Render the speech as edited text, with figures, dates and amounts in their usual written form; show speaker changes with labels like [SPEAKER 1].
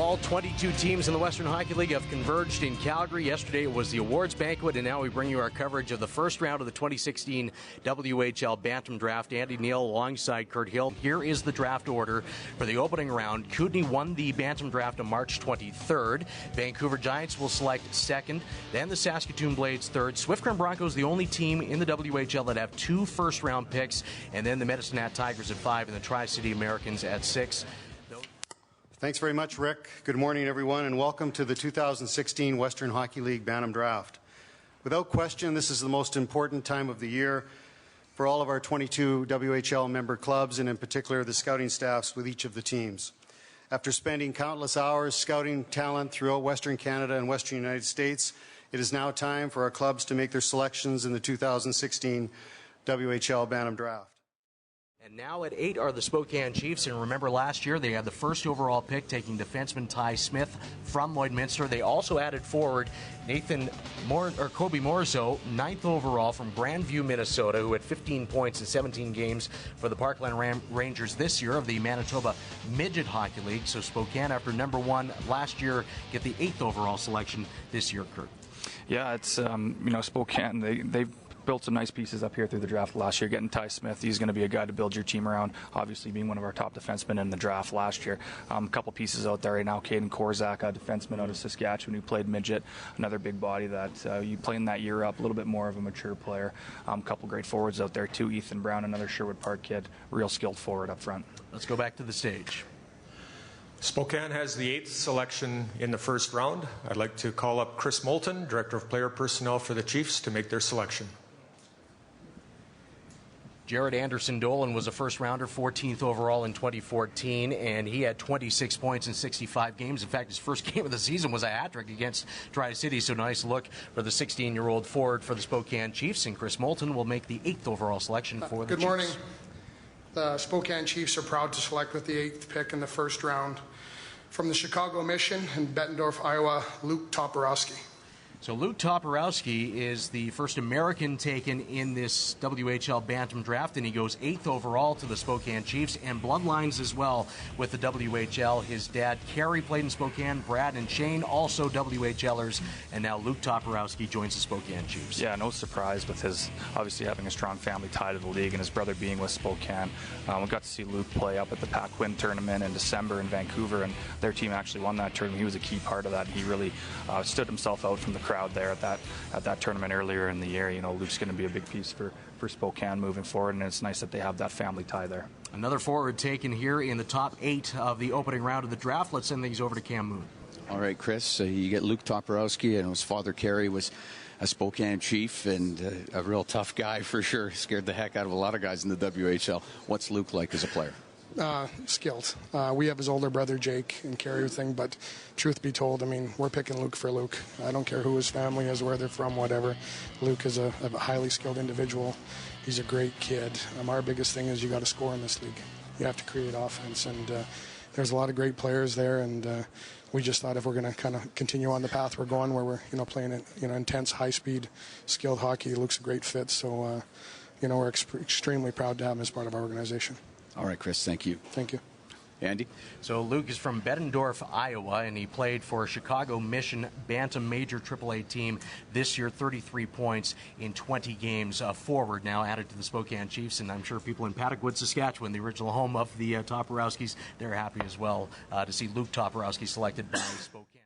[SPEAKER 1] All 22 teams in the Western Hockey League have converged in Calgary. Yesterday it was the awards banquet, and now we bring you our coverage of the first round of the 2016 WHL Bantam Draft. Andy Neal alongside Kurt Hill. Here is the draft order for the opening round. Kootenay won the Bantam Draft on March 23rd. Vancouver Giants will select second, then the Saskatoon Blades third. Swift Current Broncos, the only team in the WHL that have 2 first-round picks, and then the Medicine Hat Tigers at 5 and the Tri-City Americans at 6.
[SPEAKER 2] Thanks very much, Rick. Good morning, everyone, and welcome to the 2016 Western Hockey League Bantam Draft. Without question, this is the most important time of the year for all of our 22 WHL member clubs, and in particular the scouting staffs with each of the teams. After spending countless hours scouting talent throughout Western Canada and Western United States, it is now time for our clubs to make their selections in the 2016 WHL Bantam Draft.
[SPEAKER 1] And now at 8 are the Spokane Chiefs, and remember last year they had the first overall pick, taking defenseman Ty Smith from Lloydminster. They also added forward Kobe Morzo, 9th overall from Grandview, Minnesota, who had 15 points in 17 games for the Parkland Rangers this year of the Manitoba Midget Hockey League. So Spokane, after number 1 last year, get the 8th overall selection this year, Kurt.
[SPEAKER 3] Yeah, it's Spokane. They've built some nice pieces up here through the draft last year. Getting Ty Smith, he's going to be a guy to build your team around, obviously being one of our top defensemen in the draft last year. A couple pieces out there right now. Caden Korzak, a defenseman out of Saskatchewan who played midget, another big body that you playing that year up, a little bit more of a mature player. A couple great forwards out there too. Ethan Brown, another Sherwood Park kid, real skilled forward up front.
[SPEAKER 1] Let's go back to the stage.
[SPEAKER 4] Spokane has the 8th selection in the first round. I'd like to call up Chris Moulton, Director of Player Personnel for the Chiefs, to make their selection.
[SPEAKER 1] Jared Anderson-Dolan was a first-rounder, 14th overall in 2014, and he had 26 points in 65 games. In fact, his first game of the season was a hat-trick against Tri-City, so nice look for the 16-year-old forward for the Spokane Chiefs, and Chris Moulton will make the 8th overall selection for the Chiefs.
[SPEAKER 5] Good morning. The Spokane Chiefs are proud to select with the 8th pick in the first round from the Chicago Mission in Bettendorf, Iowa, Luke Toporowski.
[SPEAKER 1] So Luke Toporowski is the first American taken in this WHL Bantam Draft, and he goes 8th overall to the Spokane Chiefs, and bloodlines as well with the WHL. His dad, Kerry, played in Spokane. Brad and Shane, also WHLers, and now Luke Toporowski joins the Spokane Chiefs.
[SPEAKER 3] Yeah, no surprise with his obviously having a strong family tie to the league and his brother being with Spokane. We got to see Luke play up at the Pac-Win tournament in December in Vancouver, and their team actually won that tournament. He was a key part of that. He really stood himself out from the crowd there at that tournament earlier in the year. You know, Luke's going to be a big piece for Spokane moving forward, and it's nice that they have that family tie there.
[SPEAKER 1] Another forward taken here in the top 8 of the opening round of the draft. Let's send things over to Cam Moon.
[SPEAKER 6] All right, Chris, you get Luke Toporowski, and his father Kerry was a Spokane Chief and a real tough guy for sure. Scared the heck out of a lot of guys in the WHL. What's Luke like as a player?
[SPEAKER 5] Skilled. We have his older brother Jake and Kerry thing, but truth be told, I mean, we're picking Luke for Luke. I don't care who his family is, where they're from, whatever. Luke is a highly skilled individual. He's a great kid. Our biggest thing is you got to score in this league. You have to create offense, and there's a lot of great players there, and we just thought if we're going to kind of continue on the path we're going, where we're playing intense, high-speed, skilled hockey, Luke's a great fit. So we're extremely proud to have him as part of our organization.
[SPEAKER 6] All right, Chris, thank you.
[SPEAKER 5] Thank you.
[SPEAKER 6] Andy?
[SPEAKER 1] So Luke is from Bettendorf, Iowa, and he played for Chicago Mission Bantam Major AAA team this year, 33 points in 20 games. Forward now added to the Spokane Chiefs, and I'm sure people in Paddockwood, Saskatchewan, the original home of the Toporowskis, they're happy as well to see Luke Toporowski selected by Spokane.